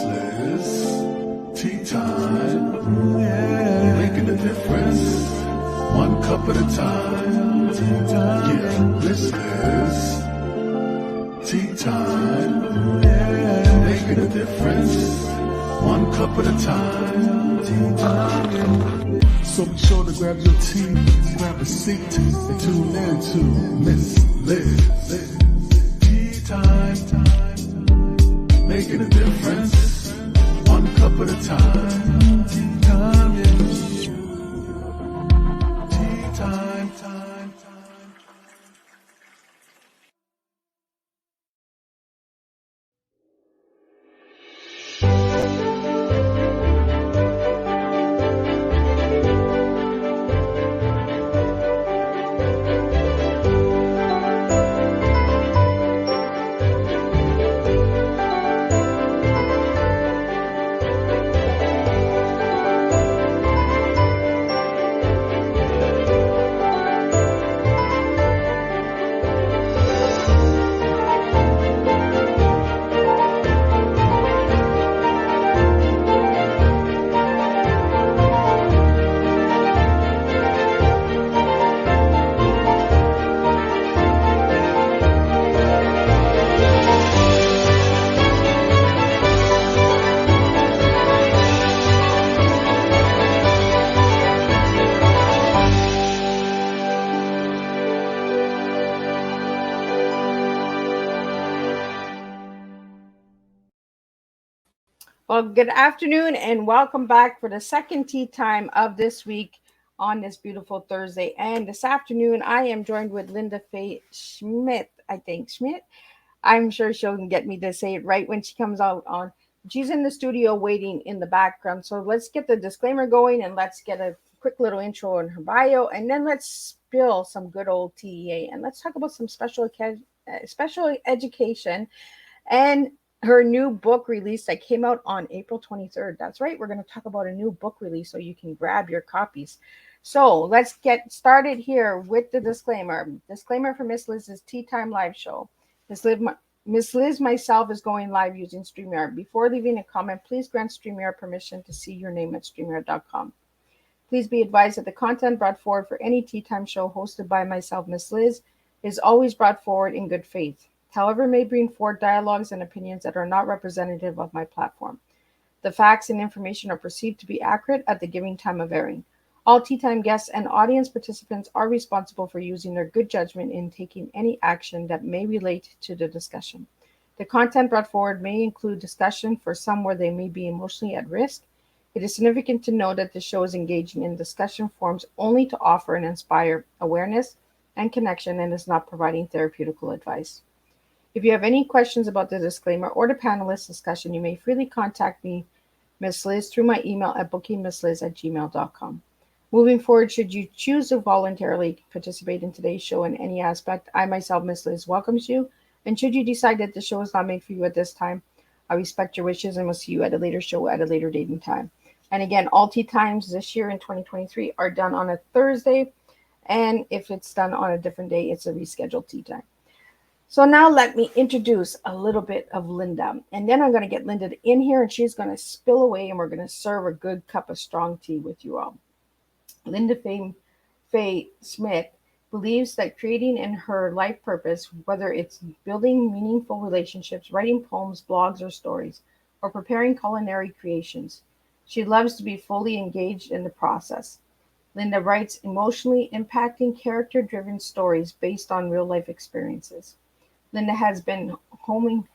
Liz, tea time, yeah, making a difference, one cup at a time, tea time, yeah, this is tea time, yeah, making a difference, one cup at a time, tea time, yeah. So be sure to grab your tea, grab a seat, and tune in to Miss Liz, tea time. Making a difference, one cup at a time. Tea time, yeah. Tea time. Well, good afternoon and welcome back for the second tea time of this week on this beautiful Thursday. And this afternoon, I am joined with Lynda Faye Schmidt. Schmidt. I'm sure she'll get me to say it right when she comes out on. She's in the studio waiting in the background. So let's get the disclaimer going and let's get a quick little intro on her bio. And then let's spill some good old TEA and let's talk about some special education and her new book release that came out on April 23rd. That's right. We're going to talk about a new book release so you can grab your copies. So let's get started here with the disclaimer. Disclaimer for Miss Liz's Tea Time Live Show. Miss Liz myself is going live using StreamYard. Before leaving a comment, please grant StreamYard permission to see your name at StreamYard.com. Please be advised that the content brought forward for any Tea Time show hosted by myself, Miss Liz, is always brought forward in good faith. However, may bring forward dialogues and opinions that are not representative of my platform. The facts and information are perceived to be accurate at the given time of airing. All Tea Time guests and audience participants are responsible for using their good judgment in taking any action that may relate to the discussion. The content brought forward may include discussion for some where they may be emotionally at risk. It is significant to know that the show is engaging in discussion forums only to offer and inspire awareness and connection and is not providing therapeutical advice. If you have any questions about the disclaimer or the panelist discussion, you may freely contact me, Ms. Liz, through my email at bookingmissliz@gmail.com. Moving forward, should you choose to voluntarily participate in today's show in any aspect, I myself, Ms. Liz, welcomes you. And should you decide that the show is not made for you at this time, I respect your wishes and will see you at a later show at a later date and time. And again, all tea times this year in 2023 are done on a Thursday. And if it's done on a different day, it's a rescheduled tea time. So now let me introduce a little bit of Lynda. And then I'm going to get Lynda in here and she's going to spill away and we're going to serve a good cup of strong tea with you all. Lynda Faye Schmidt believes that creating in her life purpose, whether it's building meaningful relationships, writing poems, blogs, or stories, or preparing culinary creations, she loves to be fully engaged in the process. Lynda writes emotionally impacting, character-driven stories based on real-life experiences. Lynda has been homing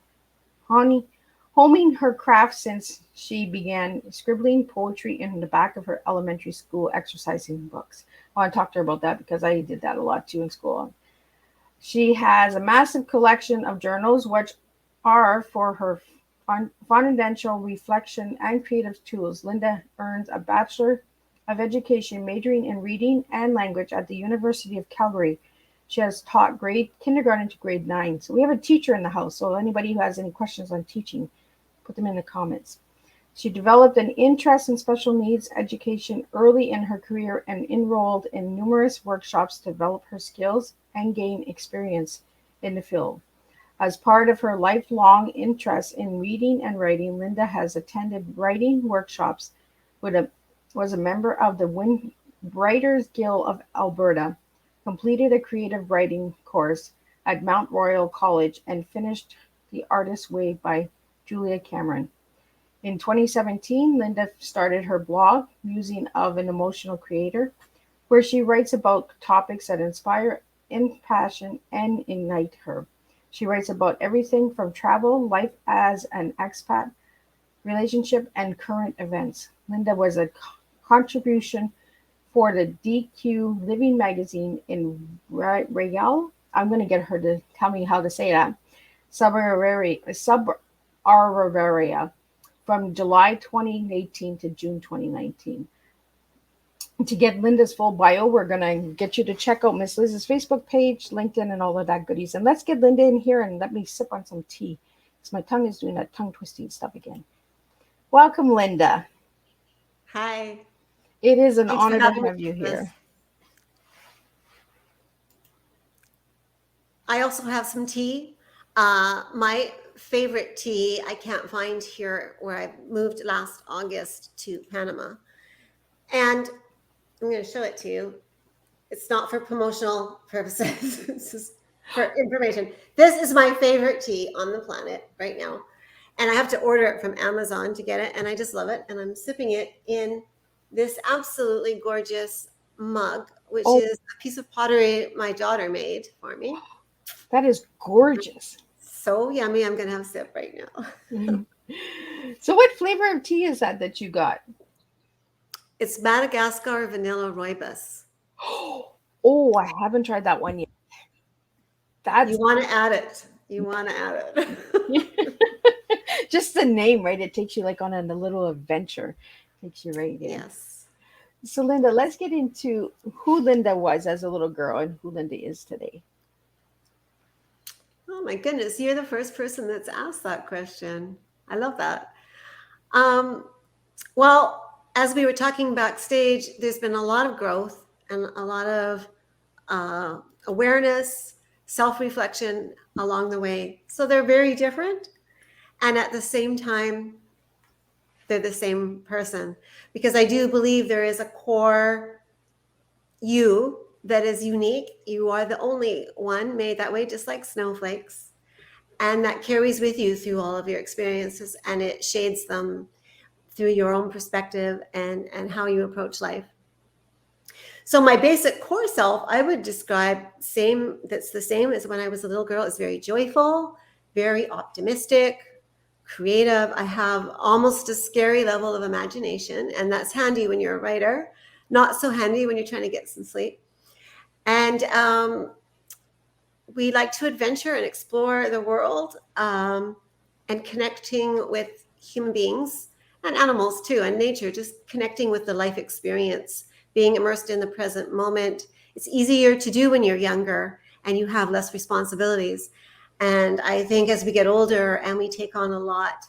her craft since she began scribbling poetry in the back of her elementary school exercising books. I want to talk to her about that because I did that a lot too in school. She has a massive collection of journals, which are for her fundamental reflection and creative tools. Lynda earns a Bachelor of Education majoring in reading and language at the University of Calgary. She has taught grade kindergarten to grade 9. So we have a teacher in the house. So anybody who has any questions on teaching, put them in the comments. She developed an interest in special needs education early in her career and enrolled in numerous workshops to develop her skills and gain experience in the field. As part of her lifelong interest in reading and writing, Linda has attended writing workshops with a was a member of the Writers Guild of Alberta, completed a creative writing course at Mount Royal College, and finished The Artist's Way by Julia Cameron. In 2017, Linda started her blog, Musing of an Emotional Creator, where she writes about topics that inspire, impassion, and ignite her. She writes about everything from travel, life as an expat, relationship, and current events. Linda was a contribution for the DQ Living magazine in Real. I'm going to get her to tell me how to say that. Subaravaria from July 2018 to June 2019. To get Linda's full bio, we're going to get you to check out Miss Liz's Facebook page, LinkedIn, and all of that goodies. And let's get Linda in here and let me sip on some tea, because my tongue is doing that tongue twisting stuff again. Welcome, Linda. Hi. It is an honor to have you here. I also have some tea. My favorite tea I can't find here where I moved last August to Panama. And I'm going to show it to you. It's not for promotional purposes. It's just for information. This is my favorite tea on the planet right now. And I have to order it from Amazon to get it. And I just love it. And I'm sipping it in this absolutely gorgeous mug, which is a piece of pottery my daughter made for me. That is gorgeous. So yummy. I'm going to have a sip right now. So what flavor of tea is that you got? It's Madagascar vanilla rooibos. Oh, I haven't tried that one yet. You want to add it. You want to add it. Just the name, right? It takes you like on a little adventure. Takes you right in. Yes. So Linda, let's get into who Linda was as a little girl and who Linda is today. Oh my goodness, you're the first person that's asked that question. I love that. Well, as we were talking backstage, there's been a lot of growth and a lot of awareness, self-reflection along the way. So they're very different. And at the same time, they're the same person. Because I do believe there is a core you that is unique. You are the only one made that way, just like snowflakes. And that carries with you through all of your experiences, and it shades them through your own perspective and how you approach life. So my basic core self, I would describe that's the same as when I was a little girl. It's very joyful, very optimistic, creative. I have almost a scary level of imagination, and that's handy when you're a writer, not so handy when you're trying to get some sleep. And we like to adventure and explore the world, and connecting with human beings and animals too, and nature, just connecting with the life experience, being immersed in the present moment. It's easier to do when you're younger and you have less responsibilities. And I think as we get older and we take on a lot,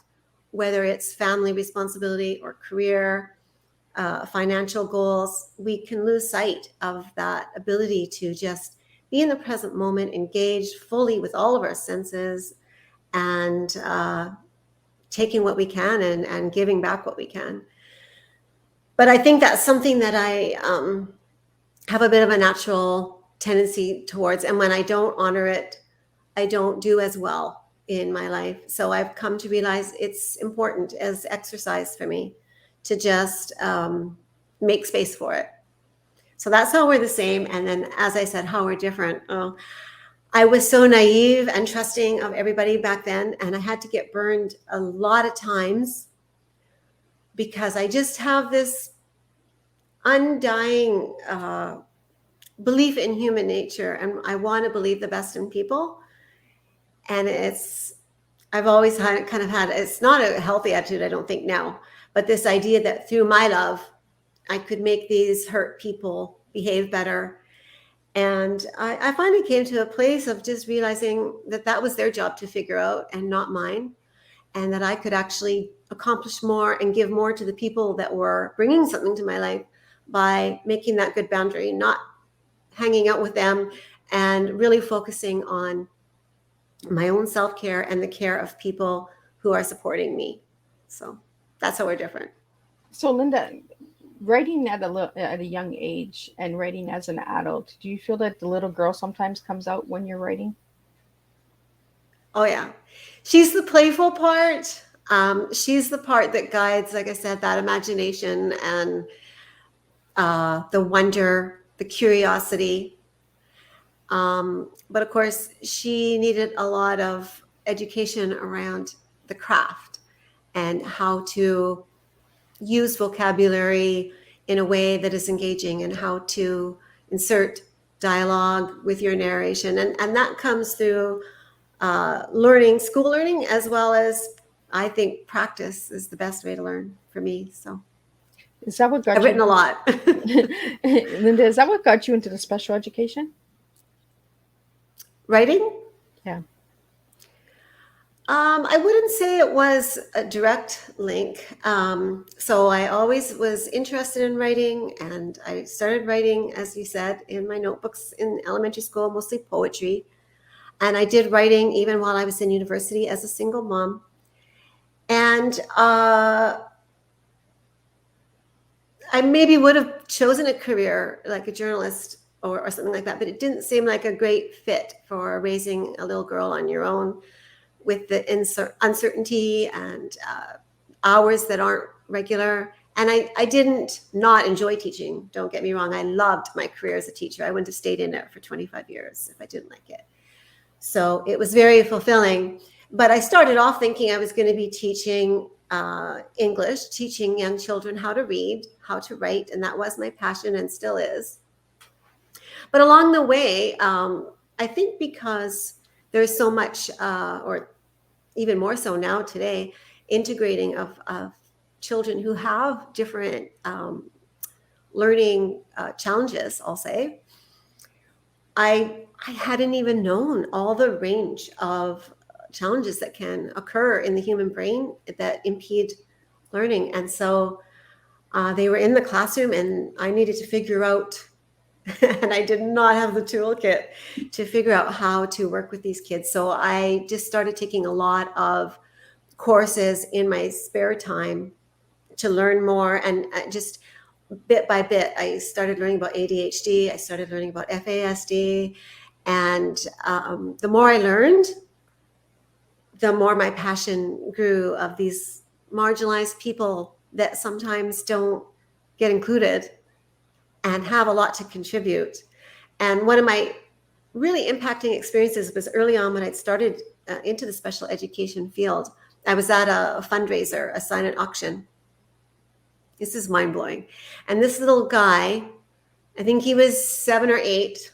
whether it's family responsibility or career, financial goals, we can lose sight of that ability to just be in the present moment, engaged fully with all of our senses, and taking what we can and giving back what we can. But I think that's something that I have a bit of a natural tendency towards. And when I don't honor it, I don't do as well in my life. So I've come to realize it's important as exercise for me to just make space for it. So that's how we're the same. And then, as I said, how we're different. I was so naive and trusting of everybody back then, and I had to get burned a lot of times because I just have this undying belief in human nature, and I want to believe the best in people. And I've always had it's not a healthy attitude, I don't think now, but this idea that through my love, I could make these hurt people behave better. And I finally came to a place of just realizing that was their job to figure out and not mine, and that I could actually accomplish more and give more to the people that were bringing something to my life by making that good boundary, not hanging out with them, and really focusing on my own self-care and the care of people who are supporting me. So that's how we're different. So, Linda, writing at a young age and writing as an adult, do you feel that the little girl sometimes comes out when you're writing? Oh yeah, she's the playful part. She's the part that guides, like I said, that imagination and the wonder, the curiosity. But of course, she needed a lot of education around the craft and how to use vocabulary in a way that is engaging and how to insert dialogue with your narration. And that comes through learning, school learning, as well as I think practice is the best way to learn for me. So Is that what I've got written you, a lot. Linda? Is that what got you into the special education? Writing? Yeah. I wouldn't say it was a direct link. So I always was interested in writing, and I started writing, as you said, in my notebooks in elementary school, mostly poetry. And I did writing even while I was in university as a single mom. And I maybe would have chosen a career like a journalist or something like that, but it didn't seem like a great fit for raising a little girl on your own with the uncertainty and hours that aren't regular. And I didn't not enjoy teaching. Don't get me wrong. I loved my career as a teacher. I wouldn't have stayed in it for 25 years if I didn't like it. So it was very fulfilling. But I started off thinking I was going to be teaching English, teaching young children how to read, how to write. And that was my passion and still is. But along the way, I think because there's so much, or even more so now today, integrating of children who have different learning challenges, I'll say, I hadn't even known all the range of challenges that can occur in the human brain that impede learning. And so they were in the classroom and I needed to figure out, and I did not have the toolkit to figure out how to work with these kids. So I just started taking a lot of courses in my spare time to learn more. And just bit by bit, I started learning about ADHD. I started learning about FASD. And the more I learned, the more my passion grew of these marginalized people that sometimes don't get included and have a lot to contribute. And one of my really impacting experiences was early on when I'd started into the special education field. I was at a fundraiser, a silent auction. This is mind-blowing. And this little guy, I think he was 7 or 8,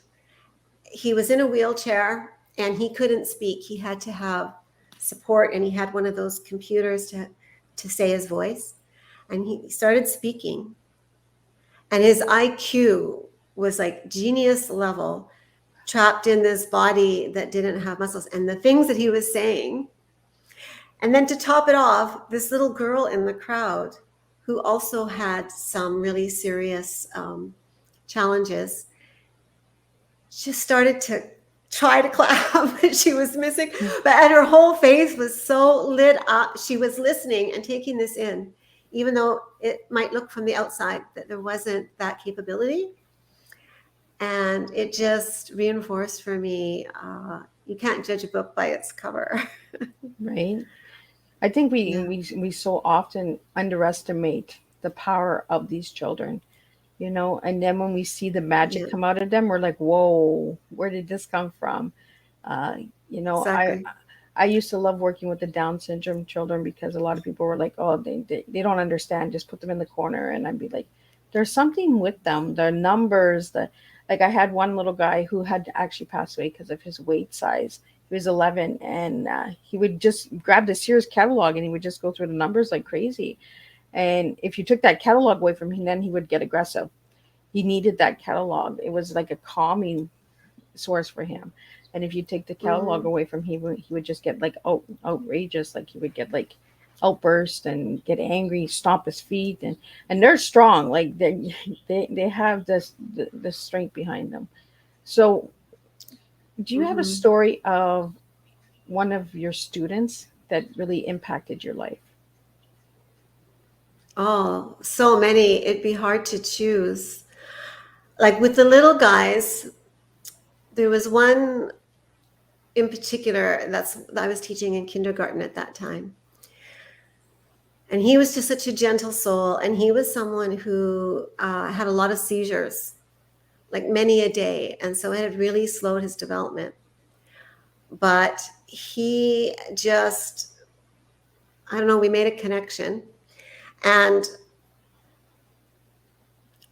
he was in a wheelchair and he couldn't speak. He had to have support, and he had one of those computers to say his voice. And he started speaking. And his IQ was like genius level, trapped in this body that didn't have muscles. And the things that he was saying. And then to top it off, this little girl in the crowd who also had some really serious challenges just started to try to clap. She was missing, and her whole face was so lit up. She was listening and taking this in, even though it might look from the outside that there wasn't that capability. And it just reinforced for me, you can't judge a book by its cover. Right. I think we so often underestimate the power of these children, and then when we see the magic come out of them, we're like, whoa, where did this come from? Uh, Exactly. I used to love working with the Down syndrome children because a lot of people were like, oh, they don't understand, just put them in the corner. And I'd be like, there's something with them, the numbers, like I had one little guy who had to actually pass away because of his weight size. He was 11, and he would just grab the Sears catalog and he would just go through the numbers like crazy. And if you took that catalog away from him, then he would get aggressive. He needed that catalog. It was like a calming source for him. And if you take the catalog away from him, he would just get like outrageous. Like he would get like outburst and get angry, stomp his feet, and they're strong. Like they have the strength behind them. So, do you have a story of one of your students that really impacted your life? Oh, so many. It'd be hard to choose. Like with the little guys, there was one in particular that I was teaching in kindergarten at that time. And he was just such a gentle soul. And he was someone who had a lot of seizures, like many a day. And so it had really slowed his development. But he just, I don't know, we made a connection. And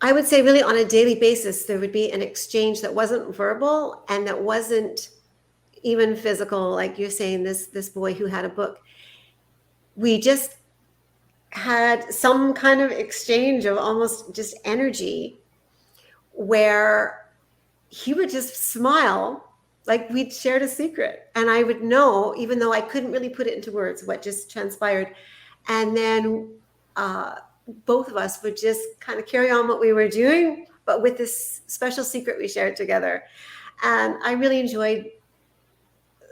I would say really on a daily basis, there would be an exchange that wasn't verbal and that wasn't even physical. Like you're saying, this boy who had a book, we just had some kind of exchange of almost just energy where he would just smile like we'd shared a secret. And I would know, even though I couldn't really put it into words, what just transpired. And then both of us would just kind of carry on what we were doing, but with this special secret we shared together. And I really enjoyed,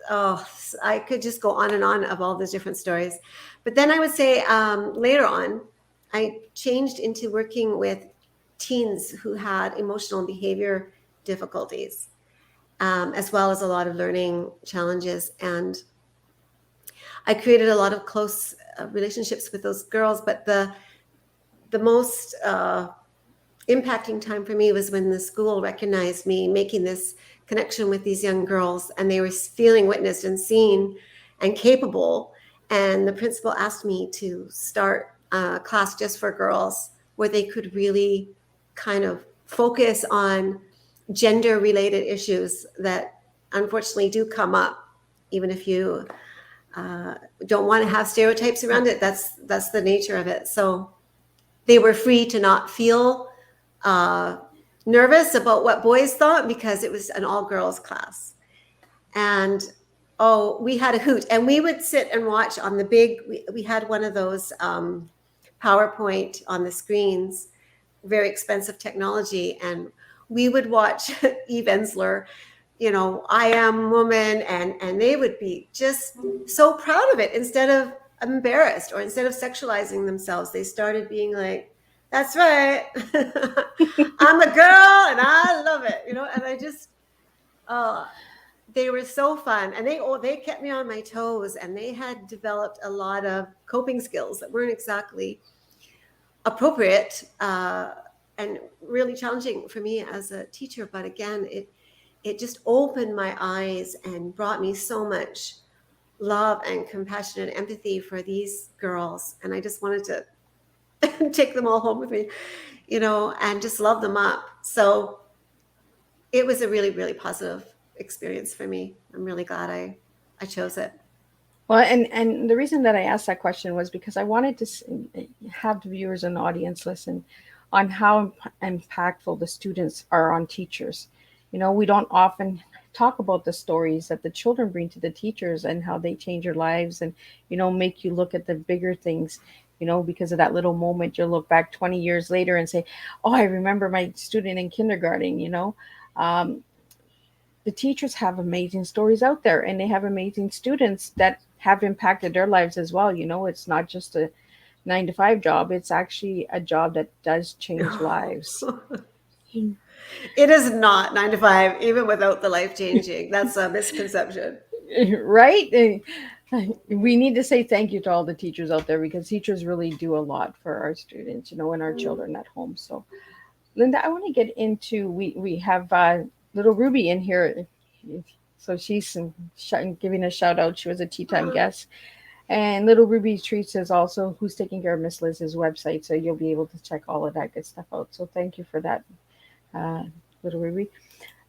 I could just go on and on of all those different stories. But then I would say later on, I changed into working with teens who had emotional and behavior difficulties, as well as a lot of learning challenges. And I created a lot of close relationships with those girls. But the most impacting time for me was when the school recognized me making this connection with these young girls, and they were feeling witnessed and seen and capable. And the principal asked me to start a class just for girls where they could really kind of focus on gender related issues that unfortunately do come up, even if you don't want to have stereotypes around it. That's the nature of it. So they were free to not feel nervous about what boys thought, because it was an all girls class. And we had a hoot, and we would sit and watch on the big, we had one of those PowerPoint on the screens, very expensive technology. And we would watch Eve Ensler, I Am Woman, and they would be just so proud of it. Instead of embarrassed or instead of sexualizing themselves, they started being like, that's right. I'm a girl and I love it, and I just, they were so fun, and they kept me on my toes, and they had developed a lot of coping skills that weren't exactly appropriate and really challenging for me as a teacher. But again, it just opened my eyes and brought me so much love and compassion and empathy for these girls. And I just wanted to take them all home with me, and just love them up. So it was a really, really positive experience for me. I'm really glad I chose it. Well, and the reason that I asked that question was because I wanted to have the viewers and audience listen on how impactful the students are on teachers. We don't often talk about the stories that the children bring to the teachers and how they change your lives and, make you look at the bigger things, because of that little moment. You'll look back 20 years later and say, oh, I remember my student in kindergarten. The teachers have amazing stories out there, and they have amazing students that have impacted their lives as well. It's not just a 9-to-5 job. It's actually a job that does change lives. It is not 9-to-5, even without the life changing. That's a misconception. Right? We need to say thank you to all the teachers out there, because teachers really do a lot for our students, and our children at home. So, Lynda, I want to get into, we have little Ruby in here. So she's giving a shout out. She was a Teatime guest. And little Ruby Treats is also who's taking care of Miss Liz's website. So you'll be able to check all of that good stuff out. So thank you for that, little Ruby.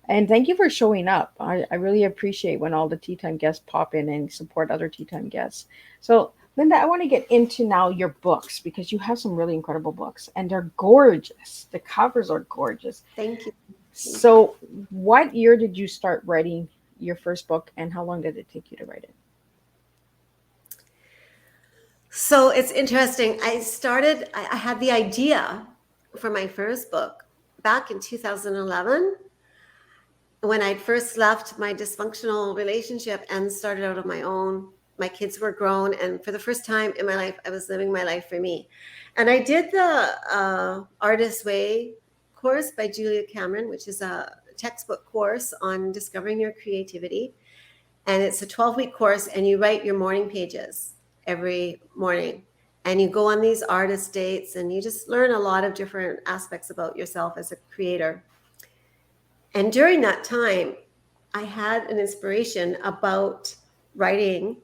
And thank you for showing up. I really appreciate when all the Teatime guests pop in and support other Teatime guests. So, Lynda, I want to get into now your books, because you have some really incredible books, and they're gorgeous. The covers are gorgeous. Thank you. So what year did you start writing your first book, and how long did it take you to write it? So it's interesting. I had the idea for my first book back in 2011. when I first left my dysfunctional relationship and started out on my own. My kids were grown, and for the first time in my life, I was living my life for me. And I did the Artist's Way course by Julia Cameron, which is a textbook course on discovering your creativity. And it's a 12-week course, and you write your morning pages every morning. And you go on these artist dates, and you just learn a lot of different aspects about yourself as a creator. And during that time, I had an inspiration about writing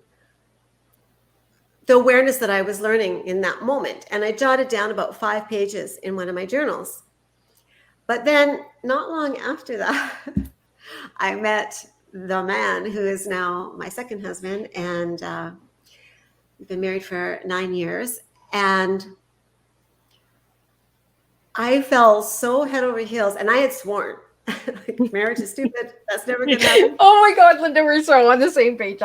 the awareness that I was learning in that moment. And I jotted down about 5 pages in one of my journals. But then not long after that, I met the man who is now my second husband, and we've been married for 9 years. And I fell so head over heels, and I had sworn, like, marriage is stupid. That's never going to happen. Oh my God, Lynda, we're so on the same page.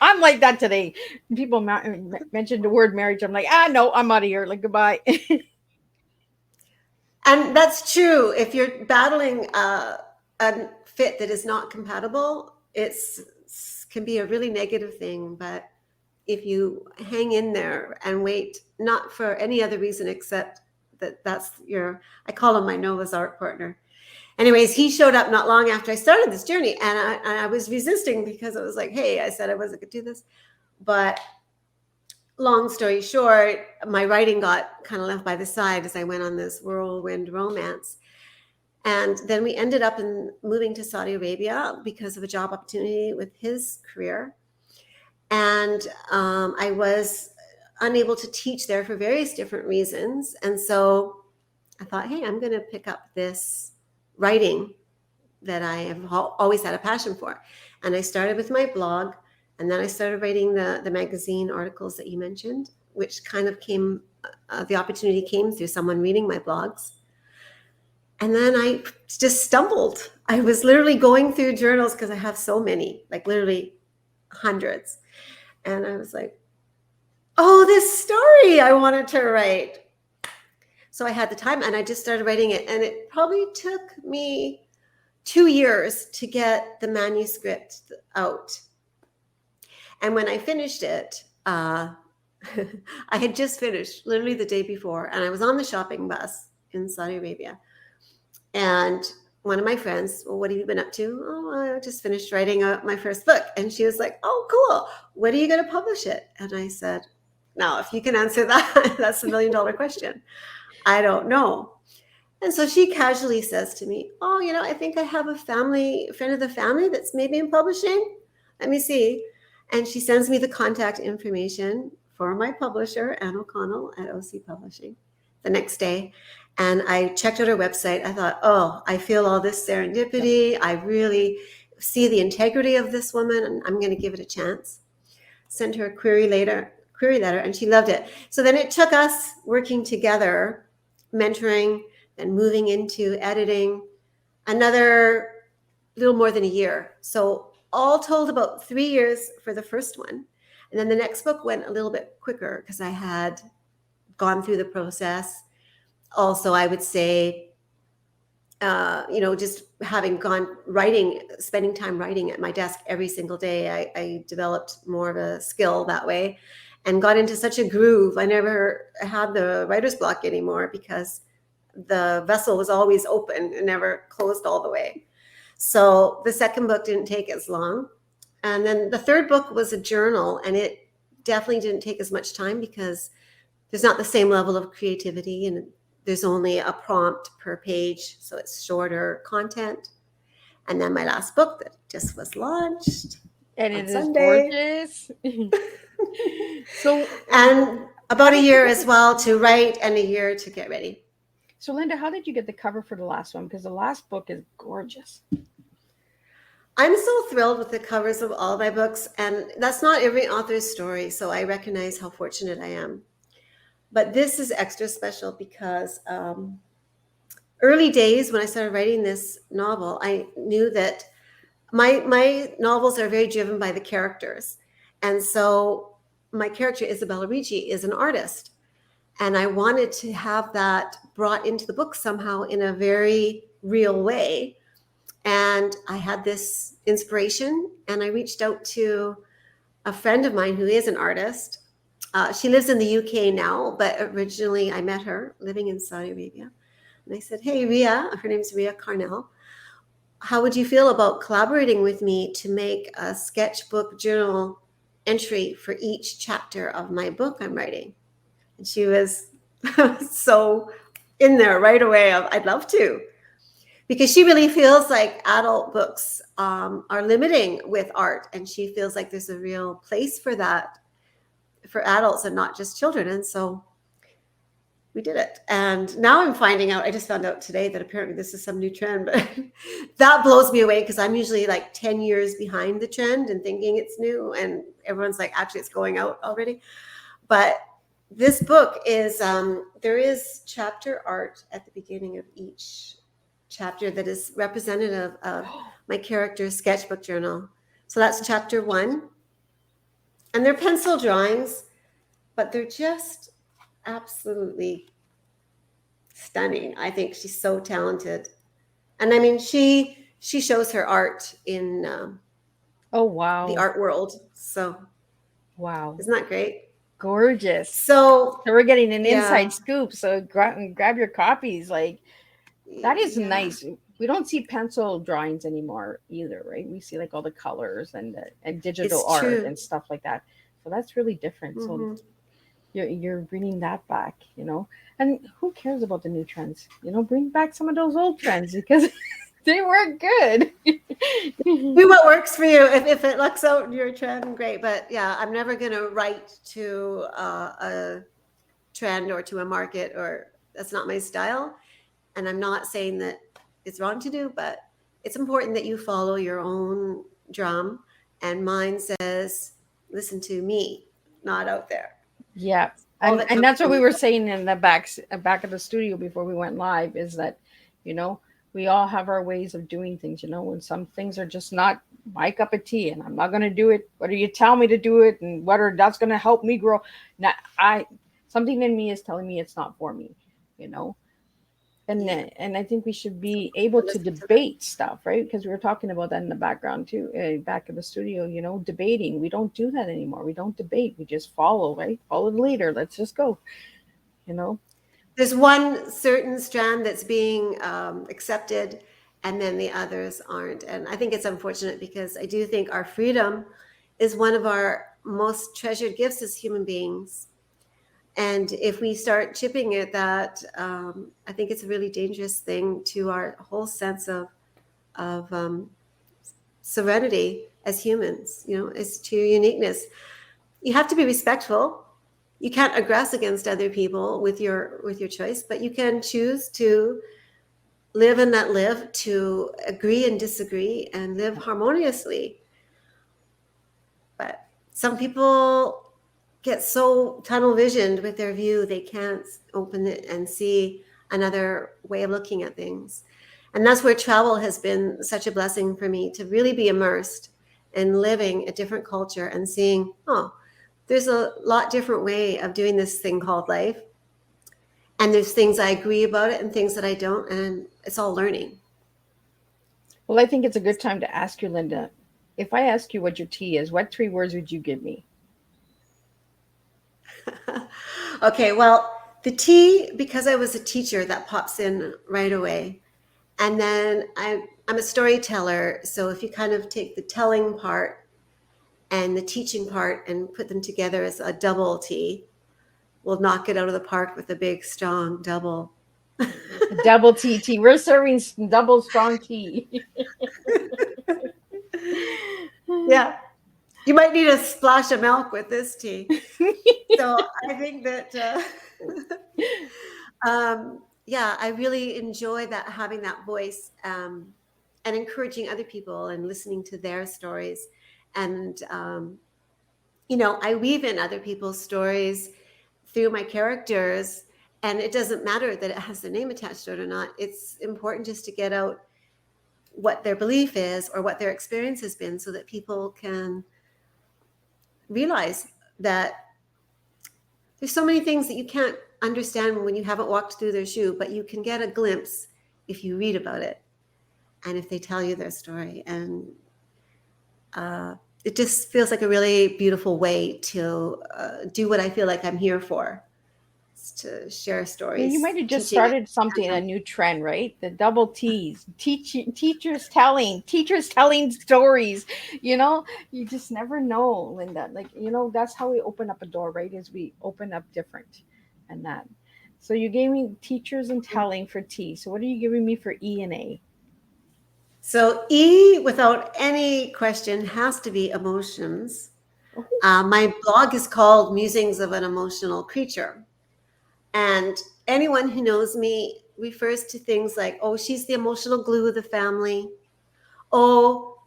I'm like that today. People mentioned the word marriage. I'm like, no, I'm out of here. Like, goodbye. And that's true. If you're battling a fit that is not compatible, can be a really negative thing. But if you hang in there and wait, not for any other reason except that's I call him my Noah's Ark partner. Anyways, he showed up not long after I started this journey, and I was resisting because I was like, hey, I said I wasn't going to do this. But long story short, my writing got kind of left by the side as I went on this whirlwind romance. And then we ended up moving to Saudi Arabia because of a job opportunity with his career. And I was unable to teach there for various different reasons. And so I thought, hey, I'm going to pick up this writing that I have always had a passion for. And I started with my blog, and then I started writing the magazine articles that you mentioned, which kind of the opportunity came through someone reading my blogs. And then I just stumbled. I was literally going through journals because I have so many, like literally hundreds. And I was like, oh, this story I wanted to write. So I had the time, and I just started writing it. And it probably took me 2 years to get the manuscript out. And when I finished it, I had just finished literally the day before, and I was on the shopping bus in Saudi Arabia. And one of my friends, well, what have you been up to? Oh, I just finished writing my first book. And she was like, oh, cool. When are you going to publish it? And I said, now, if you can answer that, that's $1 million question. I don't know. And so she casually says to me, oh, I think I have a friend of the family that's maybe in publishing. Let me see. And she sends me the contact information for my publisher, Anne O'Connell at OC Publishing, the next day. And I checked out her website. I thought, oh, I feel all this serendipity. I really see the integrity of this woman, and I'm going to give it a chance. Sent her a query letter, and she loved it. So then it took us working together, mentoring, and moving into editing, another little more than a year. So all told, about 3 years for the first one. And then the next book went a little bit quicker because I had gone through the process. Also, I would say, just having spending time writing at my desk every single day, I developed more of a skill that way and got into such a groove. I never had the writer's block anymore because the vessel was always open and never closed all the way. So the second book didn't take as long. And then the third book was a journal, and it definitely didn't take as much time because there's not the same level of creativity, and there's only a prompt per page. So it's shorter content. And then my last book that just was launched. And it is gorgeous. And about a year as well to write and a year to get ready. So Lynda, how did you get the cover for the last one? Because the last book is gorgeous. I'm so thrilled with the covers of all my books, and that's not every author's story. So I recognize how fortunate I am. But this is extra special because early days when I started writing this novel, I knew that my novels are very driven by the characters. And so my character, Isabella Ricci, is an artist. And I wanted to have that brought into the book somehow in a very real way. And I had this inspiration, and I reached out to a friend of mine who is an artist. She lives in the UK now, but originally I met her living in Saudi Arabia. And I said, hey, Ria, her name's Ria Carnell. How would you feel about collaborating with me to make a sketchbook journal entry for each chapter of my book I'm writing? And she was so in there right away of, I'd love to. Because she really feels like adult books are limiting with art, and she feels like there's a real place for that for adults and not just children. And so we did it. And now I'm finding out, I just found out today that apparently this is some new trend, but that blows me away because I'm usually like 10 years behind the trend and thinking it's new. And everyone's like, actually, it's going out already. But this book is, there is chapter art at the beginning of each chapter that is representative of my character's sketchbook journal. So that's chapter 1. And they're pencil drawings, but they're just absolutely stunning. I think she's so talented. And I mean, she shows her art in Oh, wow. the art world. So Wow. isn't that great? Gorgeous. So we're getting an yeah. inside scoop. So grab your copies. Like, that is nice. We don't see pencil drawings anymore either, right? We see like all the colors and digital It's art true. and stuff like that. So that's really different. Mhm. So you're bringing that back, you know. And who cares about the new trends? You know, bring back some of those old trends because they work good. Do what works for you. If it looks out your trend, great. But yeah, I'm never going to write to a trend or to a market, or that's not my style. And I'm not saying that it's wrong to do, but it's important that you follow your own drum. And mine says, listen to me, not out there. Yeah. All And, that and that's what comes- we were saying in the back of the studio before we went live, is that, you know, we all have our ways of doing things, you know, and some things are just not my cup of tea, and I'm not going to do it. Whether you tell me to do it and whether that's going to help me grow. Now, something in me is telling me it's not for me, you know. And Yeah. and I think we should be able to Listen to debate stuff, right? Because we were talking about that in the background too, back in the studio. You know, debating. We don't do that anymore. We don't debate. We just follow, right? Follow the leader. Let's just go. You know. There's one certain strand that's being accepted, and then the others aren't. And I think it's unfortunate because I do think our freedom is one of our most treasured gifts as human beings. And if we start chipping at that, I think it's a really dangerous thing to our whole sense of serenity as humans, you know, as to your uniqueness. You have to be respectful. You can't aggress against other people with your choice, but you can choose to live and not live, to agree and disagree, and live harmoniously. But some people get so tunnel visioned with their view, they can't open it and see another way of looking at things. And that's where travel has been such a blessing for me, to really be immersed in living a different culture and seeing, oh, there's a lot different way of doing this thing called life. And there's things I agree about it and things that I don't, and it's all learning. Well, I think it's a good time to ask you, Lynda. If I ask you what your tea is, what 3 words would you give me? Okay, well, the tea, because I was a teacher, that pops in right away. And then I'm a storyteller. So if you kind of take the telling part and the teaching part and put them together as a double tea, we'll knock it out of the park with a big, strong double. Double tea. We're serving double strong tea. Yeah. You might need a splash of milk with this tea. So I think that, yeah, I really enjoy that, having that voice and encouraging other people and listening to their stories. And, you know, I weave in other people's stories through my characters, and it doesn't matter that it has their name attached to it or not. It's important just to get out what their belief is or what their experience has been, so that people can realize that there's so many things that you can't understand when you haven't walked through their shoe, but you can get a glimpse if you read about it. and if they tell you their story. And it just feels like a really beautiful way to do what I feel like I'm here for, is to share Yeah, you stories, might have just teaching. started something, a new trend, right? The double T's, teachers telling stories. You know, you just never know, Linda. Like, you know, that's how we open up a door, right? Is we open up different and that. So you gave me teachers and telling for T. So what are you giving me for E and A? So E, without any question, has to be emotions. Oh, My blog is called Musings of an Emotional Creature. And anyone who knows me refers to things like, oh, she's the emotional glue of the family. Oh,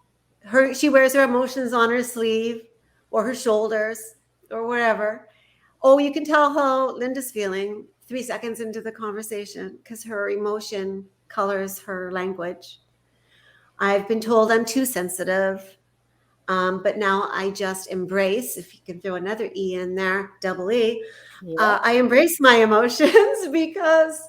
she wears her emotions on her sleeve or her shoulders or wherever. Oh, you can tell how Linda's feeling 3 seconds into the conversation because her emotion colors her language. I've been told I'm too sensitive, but now I just embrace, if you can throw another E in there, double E, yeah. I embrace my emotions because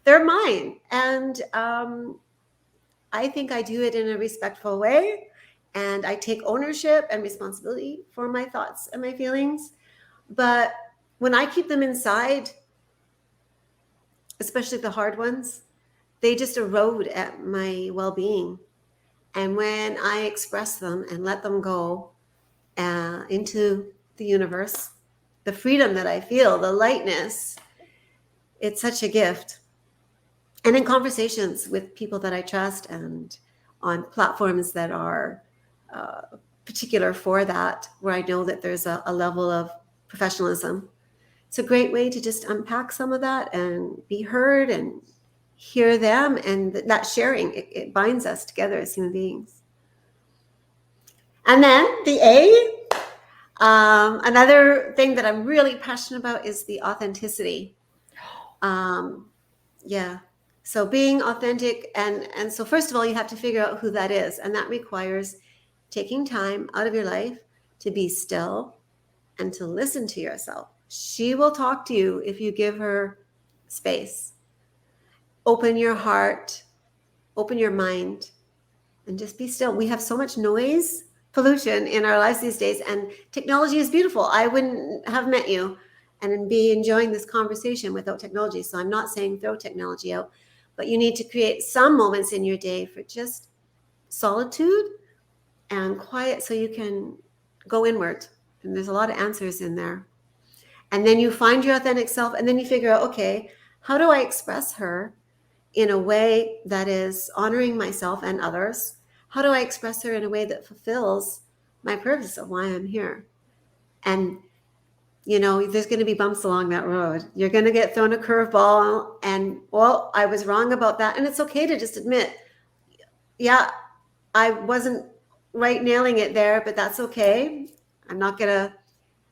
they're mine. And I think I do it in a respectful way. And I take ownership and responsibility for my thoughts and my feelings. But when I keep them inside, especially the hard ones, they just erode at my well-being. And when I express them and let them go into the universe, the freedom that I feel, the lightness, it's such a gift. And in conversations with people that I trust and on platforms that are particular for that, where I know that there's a level of professionalism, it's a great way to just unpack some of that and be heard and hear them. And that sharing, it binds us together as human beings. And then the A, another thing that I'm really passionate about is the authenticity. Yeah. So being authentic, and so first of all, you have to figure out who that is. And that requires taking time out of your life to be still and to listen to yourself. She will talk to you if you give her space. Open your heart, open your mind, and just be still. We have so much noise pollution in our lives these days, and technology is beautiful. I wouldn't have met you and be enjoying this conversation without technology. So I'm not saying throw technology out, but you need to create some moments in your day for just solitude and quiet so you can go inward. And there's a lot of answers in there. And then you find your authentic self, and then you figure out, okay, how do I express her in a way that is honoring myself and others? How do I express her in a way that fulfills my purpose of why I'm here? And, you know, there's going to be bumps along that road. You're going to get thrown a curveball and, well, I was wrong about that. And it's okay to just admit, yeah, I wasn't right nailing it there, but that's okay. I'm not going to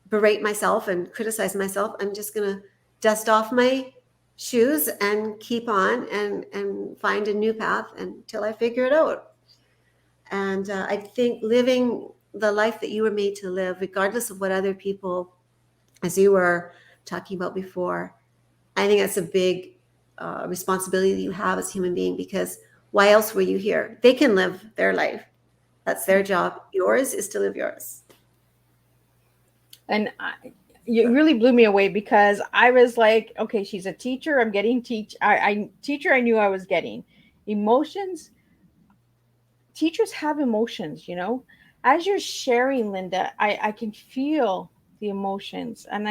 berate myself and criticize myself. I'm just going to dust off my shoes and keep on and find a new path until I figure it out. And I think living the life that you were made to live, regardless of what other people, as you were talking about before, I think that's a big responsibility that you have as a human being, because why else were you here? They can live their life. That's their job. Yours is to live yours. And you really blew me away, because I was like, okay, she's a teacher. I'm getting teacher. I knew I was getting emotions. Teachers have emotions, you know. As you're sharing, Linda, I can feel the emotions, and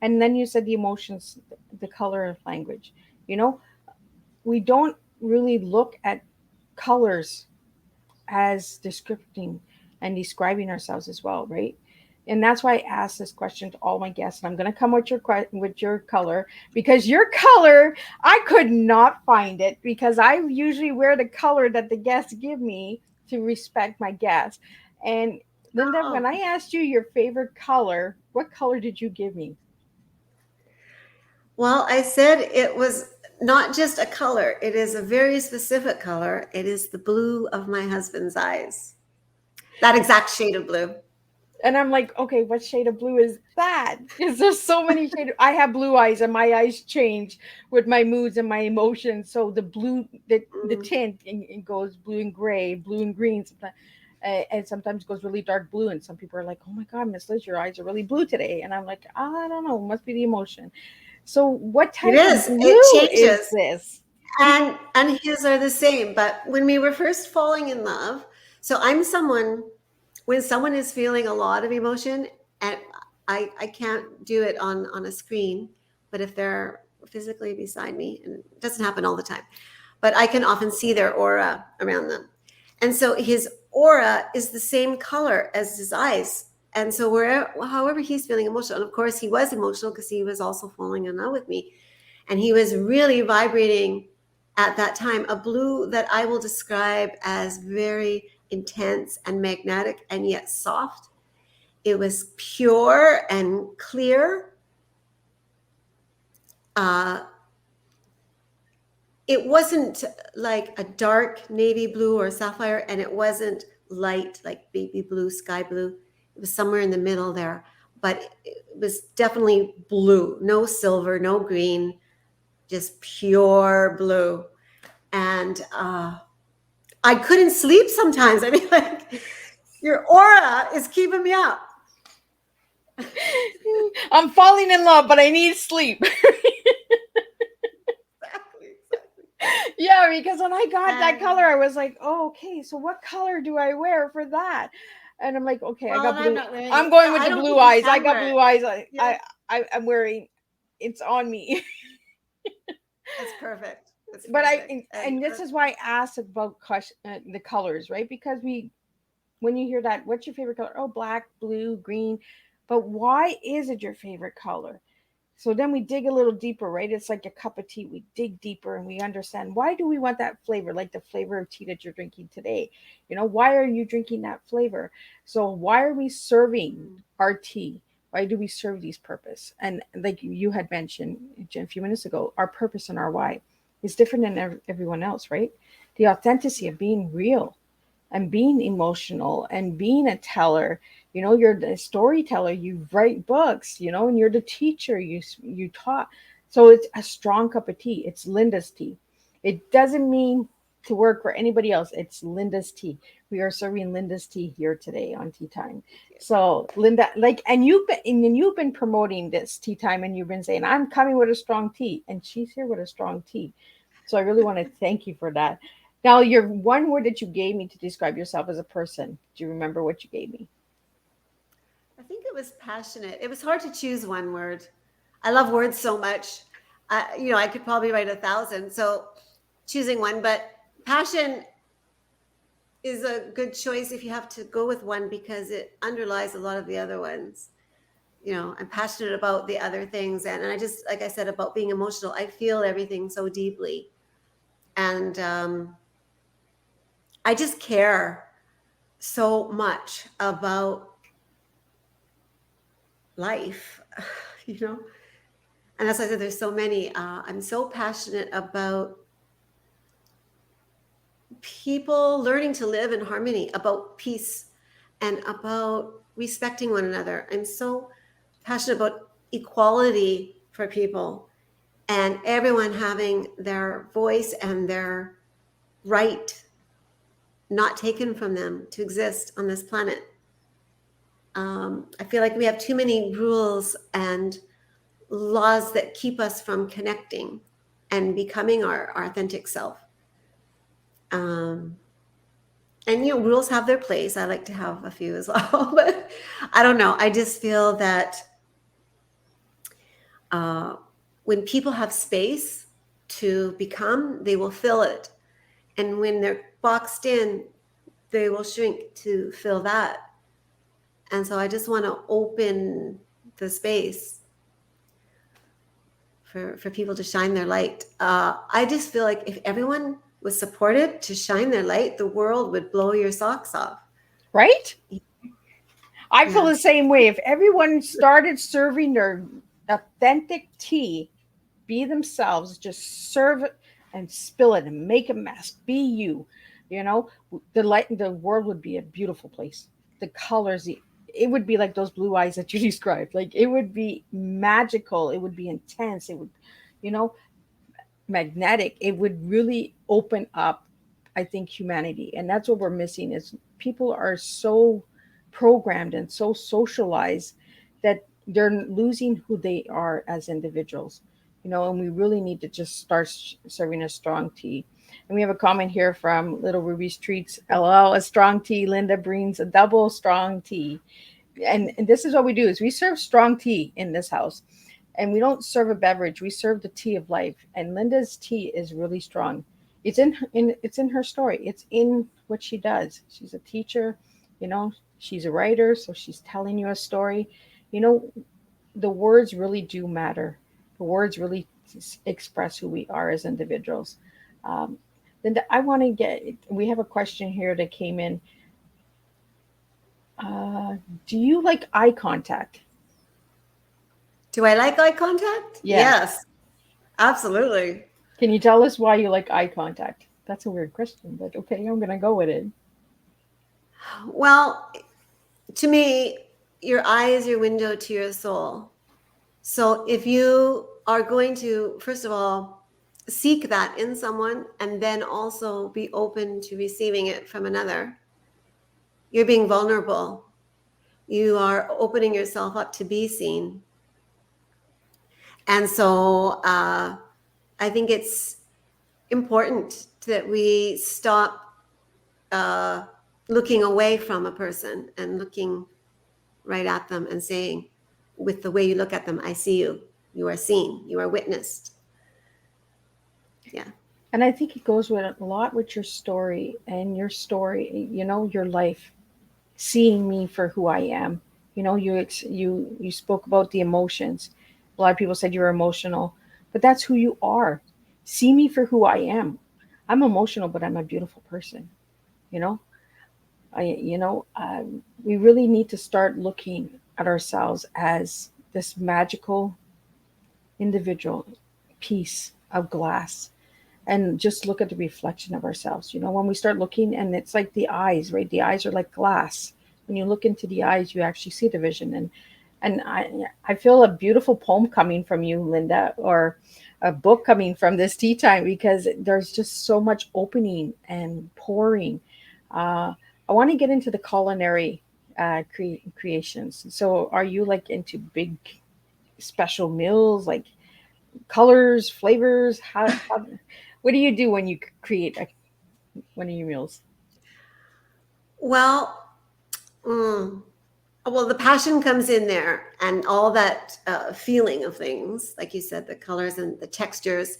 and then you said the emotions, the color of language. You know, we don't really look at colors as descripting and describing ourselves as well, right? And that's why I asked this question to all my guests. And I'm going to come with your color, because your color, I could not find it, because I usually wear the color that the guests give me to respect my guests. And Linda, when I asked you your favorite color, what color did you give me? Well, I said it was not just a color. It is a very specific color. It is the blue of my husband's eyes. That exact shade of blue. And I'm like, okay, what shade of blue is that? Because there's so many shades. I have blue eyes, and my eyes change with my moods and my emotions. So the blue, the Mm. tint, it goes blue and gray, blue and green, sometimes, and sometimes goes really dark blue. And some people are like, oh my God, Miss Liz, your eyes are really blue today. And I'm like, I don't know, must be the emotion. So what It type of is. It blue is changes. this? And his are the same. But when we were first falling in love, so I'm someone, when someone is feeling a lot of emotion, and I can't do it on a screen, but if they're physically beside me, and it doesn't happen all the time, but I can often see their aura around them. And so his aura is the same color as his eyes. And so however he's feeling emotional, and of course he was emotional because he was also falling in love with me. And he was really vibrating at that time a blue that I will describe as very intense and magnetic and yet soft. It was pure and clear. It wasn't like a dark navy blue or sapphire, and it wasn't light like baby blue, sky blue. It was somewhere in the middle there, but it was definitely blue, no silver, no green, just pure blue. And I couldn't sleep sometimes. I mean, like, your aura is keeping me up. I'm falling in love, but I need sleep. Exactly. Yeah, because when I got that color, I was like, oh, okay, so what color do I wear for that? And I'm like, okay, I Well, got and I'm blue. not wearing I'm it. going with I the don't blue think you eyes. I can got wear it. blue eyes. Yeah, I'm wearing. It's on me. that's perfect. That's But perfect. and this is why I asked about the colors, right? Because when you hear that, what's your favorite color? Oh, black, blue, green. But why is it your favorite color? So then we dig a little deeper, right? It's like a cup of tea. We dig deeper and we understand, why do we want that flavor, like the flavor of tea that you're drinking today? Why are you drinking that flavor? So why are we serving our tea? Why do we serve these purpose? And like you had mentioned a few minutes ago, our purpose and our why is different than everyone else, right? The authenticity of being real and being emotional and being a teller. You're the storyteller, you write books, and you're the teacher, you taught. So it's a strong cup of tea. It's Lynda's tea. It doesn't mean to work for anybody else. It's Lynda's tea. We are serving Lynda's tea here today on Tea Time. So Lynda, and you've been promoting this Tea Time, and you've been saying, I'm coming with a strong tea, and she's here with a strong tea. So I really want to thank you for that. Now, your one word that you gave me to describe yourself as a person, do you remember what you gave me? I think it was passionate. It was hard to choose one word. I love words so much. I could probably write 1,000. So choosing one, but passion is a good choice if you have to go with one because it underlies a lot of the other ones. I'm passionate about the other things. And I just, like I said, about being emotional, I feel everything so deeply. And I just care so much about life, you know? And as I said, there's so many. I'm so passionate about people learning to live in harmony, about peace, and about respecting one another. I'm so passionate about equality for people and everyone having their voice and their right not taken from them to exist on this planet. I feel like we have too many rules and laws that keep us from connecting and becoming our authentic self. Um, and rules have their place. I like to have a few as well, but I don't know. I just feel that when people have space to become, they will fill it, and when they're boxed in, they will shrink to fill that. And so I just want to open the space for people to shine their light. I just feel like if everyone was supported to shine their light, the world would blow your socks off. Right? I feel Yeah. the same way. If everyone started serving their authentic tea, be themselves, just serve it and spill it and make a mess. Be you. The world would be a beautiful place. The colors, it would be like those blue eyes that you described. Like it would be magical. It would be intense. It would, you know, magnetic. It would really open up, I think, humanity. And that's what we're missing is people are so programmed and so socialized that they're losing who they are as individuals. And we really need to just start serving a strong tea. And we have a comment here from Little Ruby's Treats. LL, a strong tea. Lynda brings a double strong tea. And this is what we do is we serve strong tea in this house. And we don't serve a beverage. We serve the tea of life. And Linda's tea is really strong. It's in her story. It's in what she does. She's a teacher, she's a writer, so she's telling you a story. The words really do matter. The words really express who we are as individuals. Lynda, we have a question here that came in. Do you like eye contact? Do I like eye contact? Yeah. Yes, absolutely. Can you tell us why you like eye contact? That's a weird question, but okay, I'm going to go with it. Well, to me, your eye is your window to your soul. So if you are going to, first of all, seek that in someone and then also be open to receiving it from another, you're being vulnerable. You are opening yourself up to be seen. And so I think it's important that we stop looking away from a person and looking right at them and saying, with the way you look at them, I see you. You are seen. You are witnessed. Yeah. And I think it goes with a lot with your story and your story, your life, seeing me for who I am. You spoke about the emotions. A lot of people said you're emotional, but that's who you are. See me for who I am. I'm emotional, but I'm a beautiful person. We really need to start looking at ourselves as this magical individual piece of glass and just look at the reflection of ourselves. When we start looking, and it's like the eyes, right? The eyes are like glass. When you look into the eyes, you actually see the vision. And I feel a beautiful poem coming from you, Lynda, or a book coming from this tea time, because there's just so much opening and pouring. I want to get into the culinary creations. So are you like into big special meals, like colors, flavors? What do you do when you create one of your meals? Well, the passion comes in there, and all that feeling of things, like you said, the colors and the textures.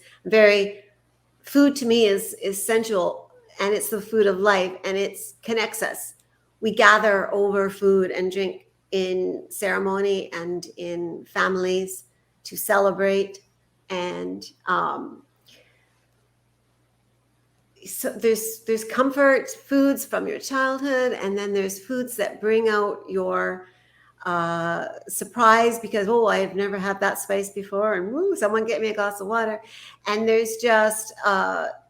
Food to me is sensual, and it's the food of life, and it connects us. We gather over food and drink in ceremony and in families to celebrate, and so there's comfort foods from your childhood, and then there's foods that bring out your surprise because, I've never had that spice before, and someone get me a glass of water. And there's just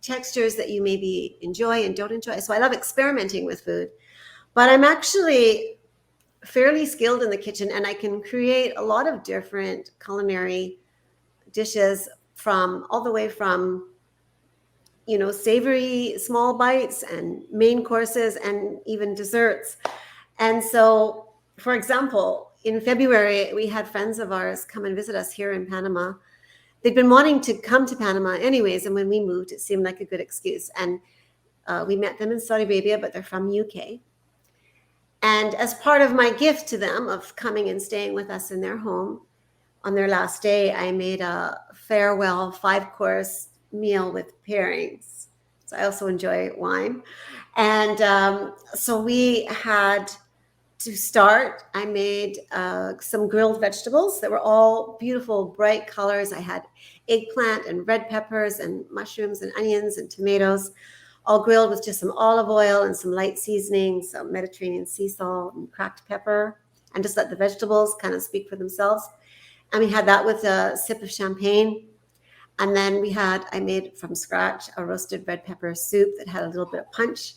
textures that you maybe enjoy and don't enjoy. So I love experimenting with food, but I'm actually fairly skilled in the kitchen, and I can create a lot of different culinary dishes all the way from savory small bites and main courses and even desserts. And so, for example, in February, we had friends of ours come and visit us here in Panama. They'd been wanting to come to Panama anyways, and when we moved, it seemed like a good excuse. And we met them in Saudi Arabia, but they're from UK. And as part of my gift to them of coming and staying with us in their home, on their last day, I made a farewell 5-course meal with pairings. So I also enjoy wine. And so we had to start. I made some grilled vegetables that were all beautiful, bright colors. I had eggplant and red peppers and mushrooms and onions and tomatoes, all grilled with just some olive oil and some light seasoning, some Mediterranean sea salt and cracked pepper, and just let the vegetables kind of speak for themselves. And we had that with a sip of champagne. And then I made from scratch a roasted red pepper soup that had a little bit of punch,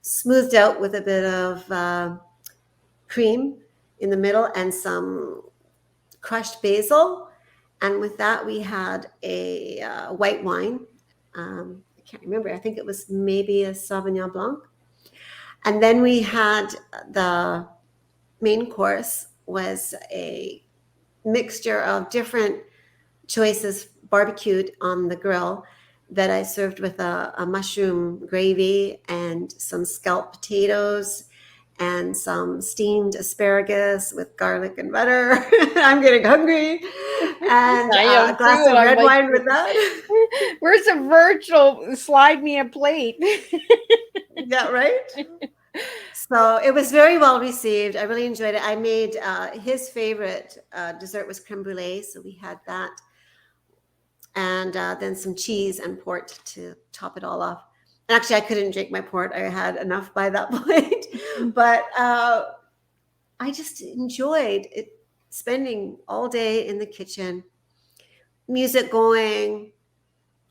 smoothed out with a bit of cream in the middle and some crushed basil. And with that, we had a white wine. I can't remember. I think it was maybe a Sauvignon Blanc. And then we had the main course was a mixture of different choices barbecued on the grill that I served with a mushroom gravy and some scalloped potatoes and some steamed asparagus with garlic and butter. I'm getting hungry. And I a am glass too. of I'm red like, wine with that. where's the virtual? Slide me a plate. Yeah, right? So it was very well received. I really enjoyed it. I made his favorite dessert was creme brulee, so we had that. And then some cheese and port to top it all off. And actually, I couldn't drink my port. I had enough by that point. But I just enjoyed it, spending all day in the kitchen, music going,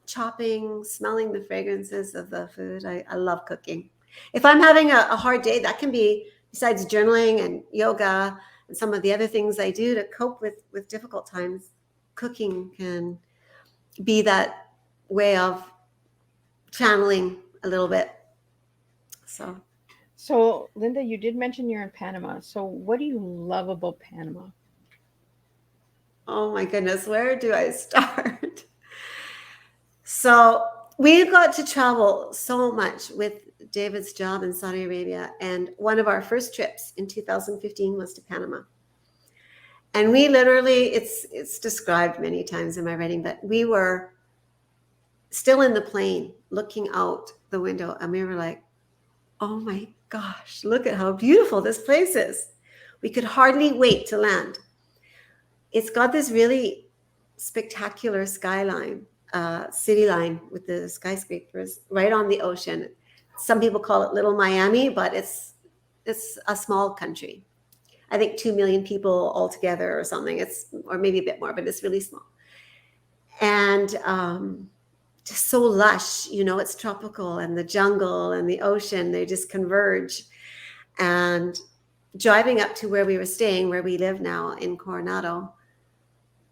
chopping, smelling the fragrances of the food. I love cooking. If I'm having a hard day, that can be, besides journaling and yoga and some of the other things I do to cope with difficult times, cooking can be that way of channeling a little bit. So Lynda, you did mention you're in Panama. So what do you love about Panama? oh my goodness, where do I start? So we got to travel so much with David's job in Saudi Arabia. And one of our first trips in 2015 was to Panama. And we literally, it's described many times in my writing, but we were still in the plane looking out the window and we were like, oh my gosh, look at how beautiful this place is. We could hardly wait to land. It's got this really spectacular skyline, city line with the skyscrapers right on the ocean. Some people call it Little Miami, but it's a small country. I think 2 million people altogether or something. Or maybe a bit more, but it's really small. And just so lush, it's tropical, and the jungle and the ocean, they just converge. And driving up to where we were staying, where we live now in Coronado,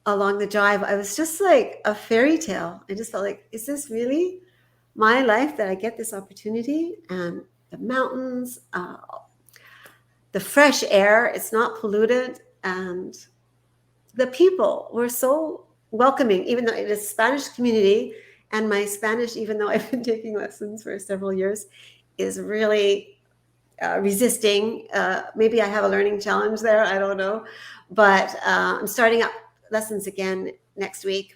along the drive, I was just like a fairy tale. I just felt like, is this really my life that I get this opportunity? And the mountains, the fresh air, it's not polluted. And the people were so welcoming, even though it is a Spanish community. And my Spanish, even though I've been taking lessons for several years, is really resisting. Maybe I have a learning challenge there. I don't know. But I'm starting up lessons again next week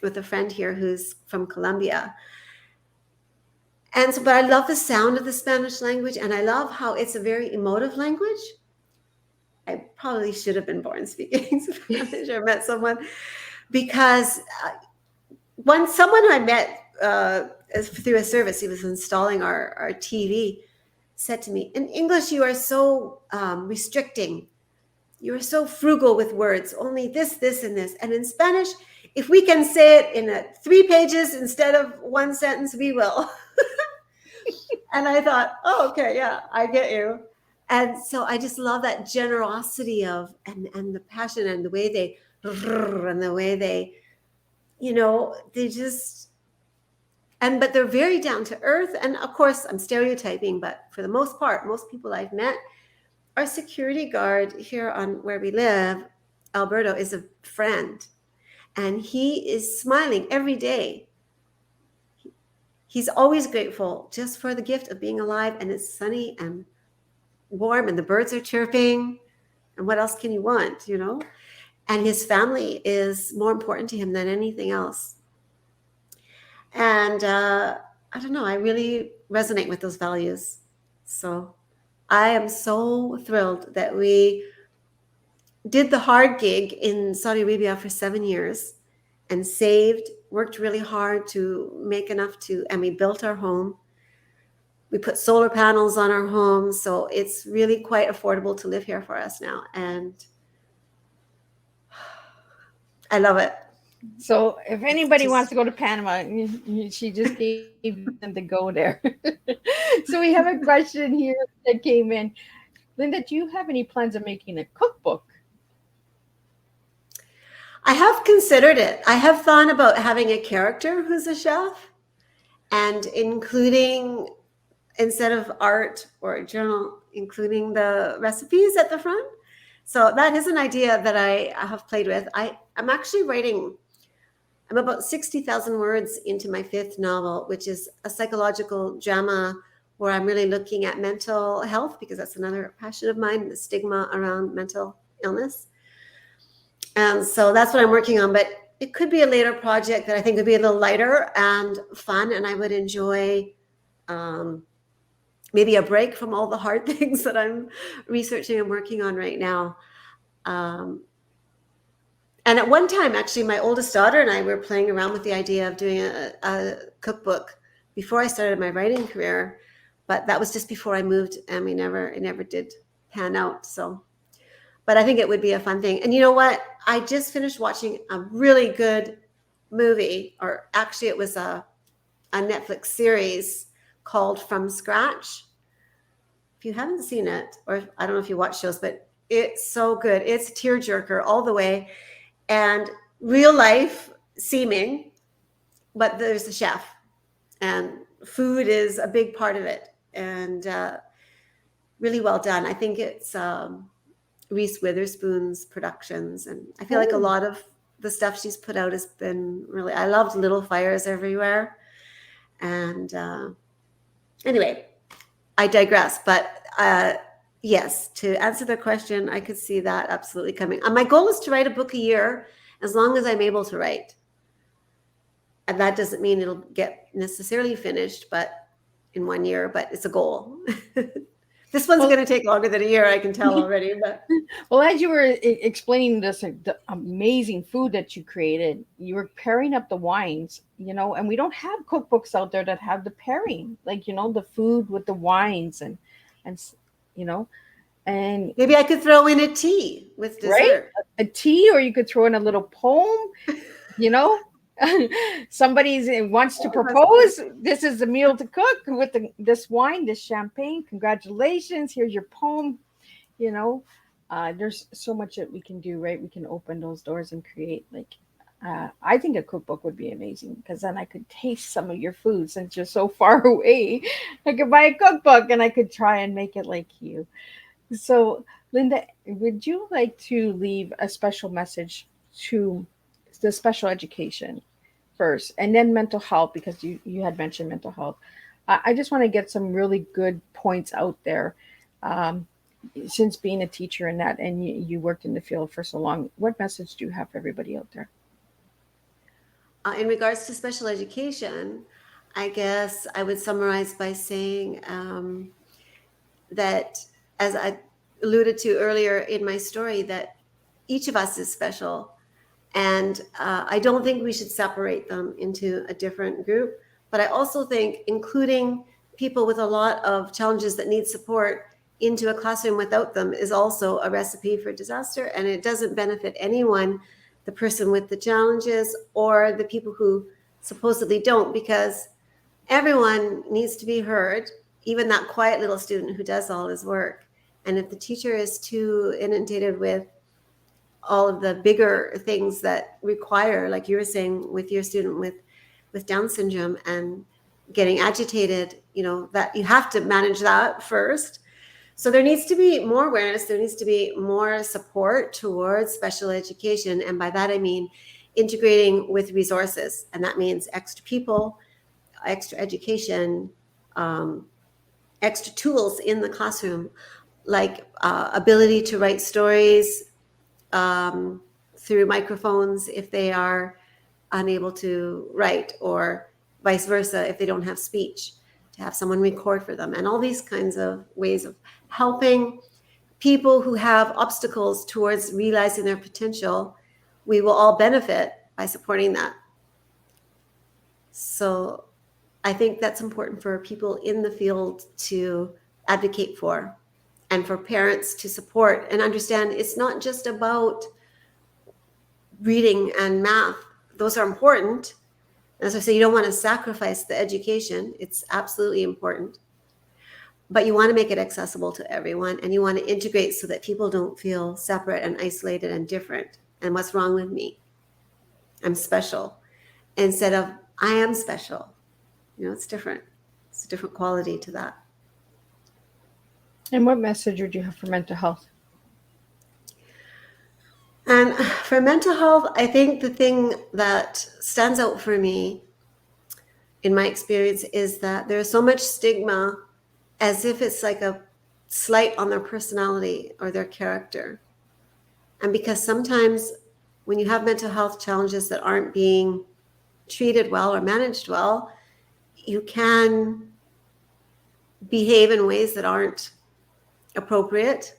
with a friend here who's from Colombia. And so, but I love the sound of the Spanish language, and I love how it's a very emotive language. I probably should have been born speaking Spanish or met someone, because someone I met through a service, he was installing our TV, said to me, in English, you are so restricting. You are so frugal with words, only this, this, and this. And in Spanish, if we can say it in 3 pages instead of 1 sentence, we will. And I thought, oh, okay, yeah, I get you. And so I just love that generosity of, and the passion and the way they, they just, but they're very down to earth. And of course, I'm stereotyping, but for the most part, most people I've met, our security guard here on where we live, Alberto, is a friend. And he is smiling every day. He's always grateful just for the gift of being alive, and it's sunny and warm and the birds are chirping. And what else can you want, And his family is more important to him than anything else. And I don't know, I really resonate with those values. So I am so thrilled that we did the hard gig in Saudi Arabia for 7 years and saved, worked really hard to make enough and we built our home. We put solar panels on our home. So it's really quite affordable to live here for us now. And I love it. So if anybody wants to go to Panama, she just gave them to go there. So we have a question here that came in. Lynda, do you have any plans of making a cookbook? I have considered it. I have thought about having a character who's a chef and including, instead of art or a journal, including the recipes at the front. So that is an idea that I have played with. I'm actually writing, I'm about 60,000 words into my 5th novel, which is a psychological drama where I'm really looking at mental health, because that's another passion of mine, the stigma around mental illness. And so that's what I'm working on, but it could be a later project that I think would be a little lighter and fun, and I would enjoy maybe a break from all the hard things that I'm researching and working on right now. And at one time, actually, my oldest daughter and I were playing around with the idea of doing a cookbook before I started my writing career, but that was just before I moved, and it never did pan out. So, but I think it would be a fun thing. And you know what? I just finished watching a really good movie, or actually it was a Netflix series called From Scratch. If you haven't seen it, or I don't know if you watch shows, but it's so good. It's a tearjerker all the way, and real life seeming, but there's a chef, and food is a big part of it, and really well done. I think it's Reese Witherspoon's productions, and I feel like a lot of the stuff she's put out has been really, I loved Little Fires Everywhere. And anyway, I digress, but yes, to answer the question, I could see that absolutely coming. My goal is to write a book a year, as long as I'm able to write. And that doesn't mean it'll get necessarily finished, but in 1 year, but it's a goal. This one's going to take longer than a year, I can tell already. But Well, as you were explaining this the amazing food that you created, you were pairing up the wines, and we don't have cookbooks out there that have the pairing, like, the food with the wines and and maybe I could throw in a tea with dessert. Right? A tea, or you could throw in a little poem, somebody wants to propose, this is the meal to cook with this wine, this champagne, congratulations, here's your poem. There's so much that we can do, right? We can open those doors and create, like, I think a cookbook would be amazing, because then I could taste some of your food, since you're so far away. I could buy a cookbook and I could try and make it like you. So, Lynda, would you like to leave a special message to the special education first, and then mental health, because you had mentioned mental health? I just want to get some really good points out there. Since being a teacher in that, and you worked in the field for so long, what message do you have for everybody out there? In regards to special education, I guess I would summarize by saying that, as I alluded to earlier in my story, that each of us is special. And I don't think we should separate them into a different group. But I also think including people with a lot of challenges that need support into a classroom without them is also a recipe for disaster. And it doesn't benefit anyone, the person with the challenges or the people who supposedly don't, because everyone needs to be heard, even that quiet little student who does all his work. And if the teacher is too inundated with all of the bigger things that require, like you were saying with your student with Down syndrome, and getting agitated, that you have to manage that first. So there needs to be more awareness. There needs to be more support towards special education. And by that, I mean integrating with resources. And that means extra people, extra education, extra tools in the classroom, like ability to write stories through microphones if they are unable to write, or vice versa if they don't have speech, to have someone record for them, and all these kinds of ways of helping people who have obstacles towards realizing their potential. We will all benefit by supporting that. So I think that's important for people in the field to advocate for, and for parents to support and understand it's not just about reading and math. Those are important. As I say, you don't want to sacrifice the education. It's absolutely important. but you want to make it accessible to everyone, and you want to integrate so that people don't feel separate and isolated and different. And what's wrong with me? I'm special. Instead of I am special. It's different. It's a different quality to that. And what message would you have for mental health? And for mental health, I think the thing that stands out for me in my experience is that there's so much stigma, as if it's like a slight on their personality or their character. And because sometimes when you have mental health challenges that aren't being treated well or managed well, you can behave in ways that aren't appropriate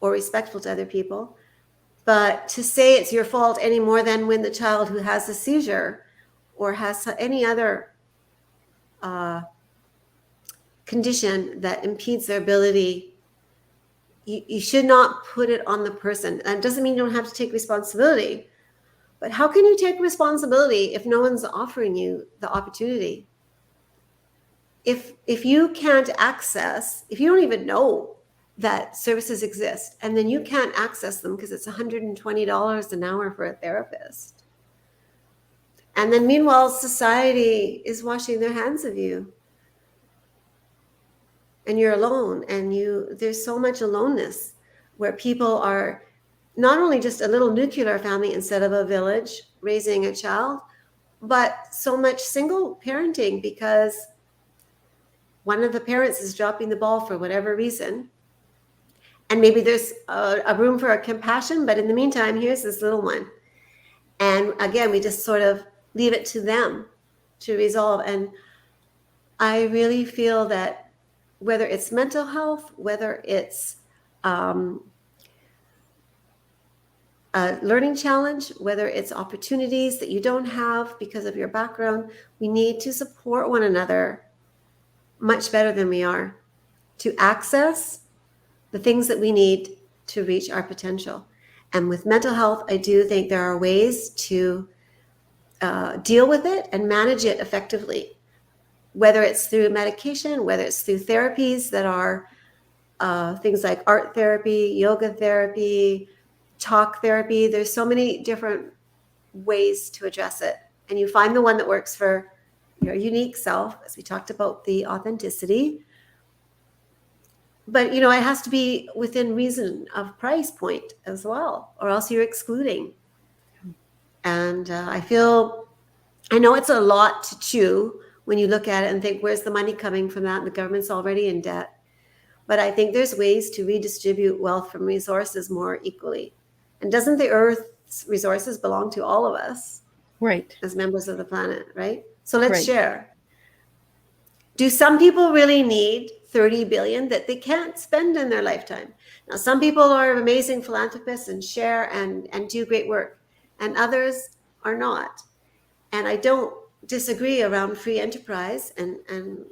or respectful to other people. But to say it's your fault any more than when the child who has a seizure or has any other condition that impedes their ability, you should not put it on the person. And it doesn't mean you don't have to take responsibility, but how can you take responsibility if no one's offering you the opportunity? If you can't access, if you don't even know that services exist, and then you can't access them because it's $120 an hour for a therapist, and then meanwhile society is washing their hands of you, and you're alone, and there's so much aloneness where people are not only just a little nuclear family instead of a village raising a child, but so much single parenting because one of the parents is dropping the ball for whatever reason. And maybe there's a room for a compassion, but in the meantime, here's this little one. And again, we just sort of leave it to them to resolve. And I really feel that whether it's mental health, whether it's a learning challenge, whether it's opportunities that you don't have because of your background, we need to support one another much better than we are to access the things that we need to reach our potential. And with mental health, I do think there are ways to deal with it and manage it effectively, whether it's through medication, whether it's through therapies that are things like art therapy, yoga therapy, talk therapy. There's so many different ways to address it. And you find the one that works for your unique self, as we talked about the authenticity. But, it has to be within reason of price point as well, or else you're excluding. And I know it's a lot to chew when you look at it and think, where's the money coming from that? And the government's already in debt. But I think there's ways to redistribute wealth from resources more equally. And doesn't the Earth's resources belong to all of us? Right. As members of the planet, right? So let's Right. share. Do some people really need 30 billion that they can't spend in their lifetime? Now, some people are amazing philanthropists and share and do great work, and others are not. And I don't disagree around free enterprise and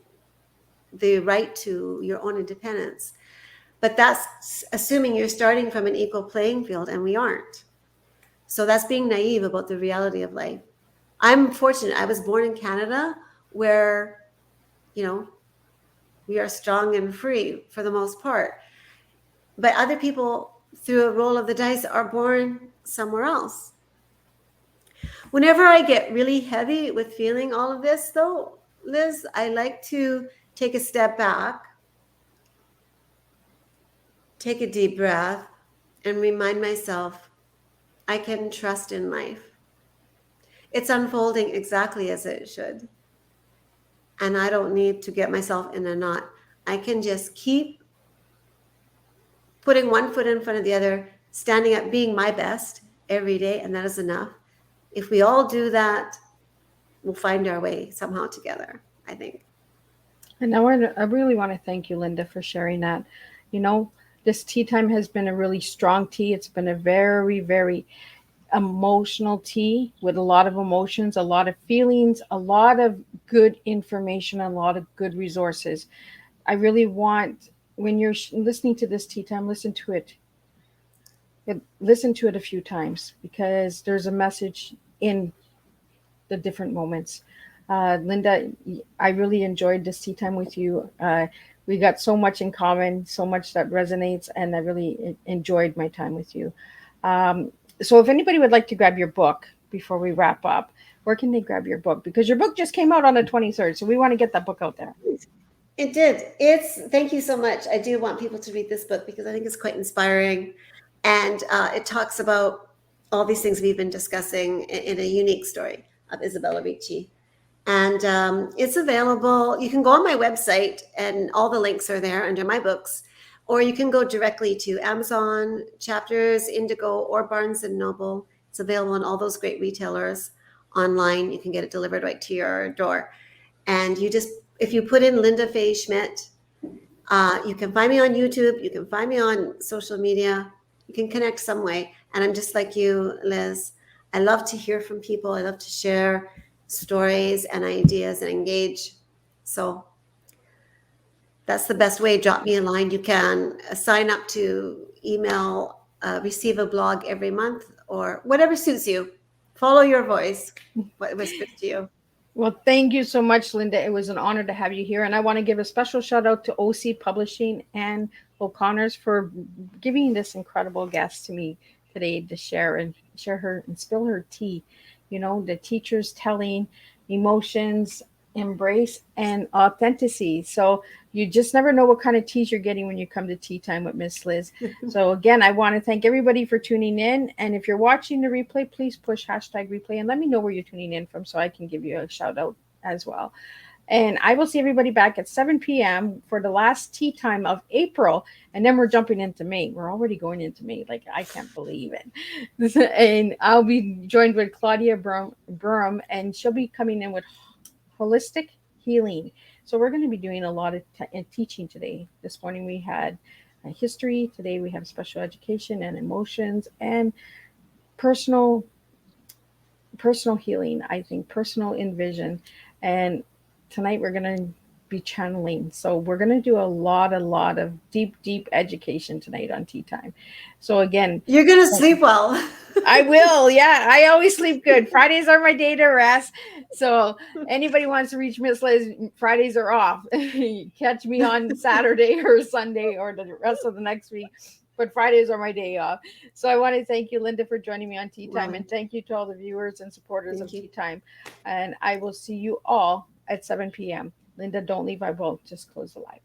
the right to your own independence. But that's assuming you're starting from an equal playing field, and we aren't. So that's being naive about the reality of life. I'm fortunate. I was born in Canada where, we are strong and free for the most part. But other people, through a roll of the dice, are born somewhere else. Whenever I get really heavy with feeling all of this, though, Liz, I like to take a step back, take a deep breath, and remind myself I can trust in life. It's unfolding exactly as it should. And I don't need to get myself in a knot. I can just keep putting one foot in front of the other, standing up, being my best every day, and that is enough. If we all do that, we'll find our way somehow together, I think. And I really want to thank you, Lynda, for sharing that. This tea time has been a really strong tea. It's been a very, very emotional tea with a lot of emotions, a lot of feelings, a lot of good information, a lot of good resources. I really want, when you're listening to this tea time, listen to it a few times, because there's a message in the different moments. Lynda, I really enjoyed this tea time with you. We got so much in common, so much that resonates, and I really enjoyed my time with you. So if anybody would like to grab your book before we wrap up, where can they grab your book? Because your book just came out on the 23rd, so we want to get that book out there. It did. Thank you so much. I do want people to read this book because I think it's quite inspiring. And it talks about all these things we've been discussing in a unique story of Isabella Ricci. And it's available. You can go on my website and all the links are there under my books, or you can go directly to Amazon, Chapters, Indigo, or Barnes and Noble. It's available on all those great retailers online. You can get it delivered right to your door. And if you put in Lynda Faye Schmidt, you can find me on YouTube. You can find me on social media. You can connect some way. And I'm just like you, Liz. I love to hear from people. I love to share stories and ideas and engage. So that's the best way. Drop me a line. You can sign up to email, receive a blog every month, or whatever suits you. Follow your voice, what whispers to you. Well, thank you so much, Lynda. It was an honor to have you here. And I want to give a special shout out to OC Publishing and O'Connor's for giving this incredible guest to me today to share her and spill her tea. You know, the teachers telling emotions, embrace, and authenticity. So you just never know what kind of teas you're getting when you come to Tea Time with Miss Liz. So again, I want to thank everybody for tuning in. And if you're watching the replay, please push #replay and let me know where you're tuning in from so I can give you a shout out as well. And I will see everybody back at 7 p.m. for the last Tea Time of April. And then we're jumping into May. We're already going into May. Like, I can't believe it. And I'll be joined with Claudia Burham, and she'll be coming in with holistic healing. So we're going to be doing a lot of teaching today. This morning we had history. Today we have special education and emotions and personal healing, I think, personal envision. And tonight we're going to be channeling. So we're going to do a lot of deep education tonight on Tea Time. So again, you're going to sleep well. I will. Yeah, I always sleep good. Fridays are my day to rest. So anybody wants to reach Miss Liz, Fridays are off. Catch me on Saturday or Sunday or the rest of the next week. But Fridays are my day off. So I want to thank you, Lynda, for joining me on Tea Time. And thank you to all the viewers and supporters of Tea Time. And I will see you all at 7 p.m. Lynda, don't leave. I will just close the live.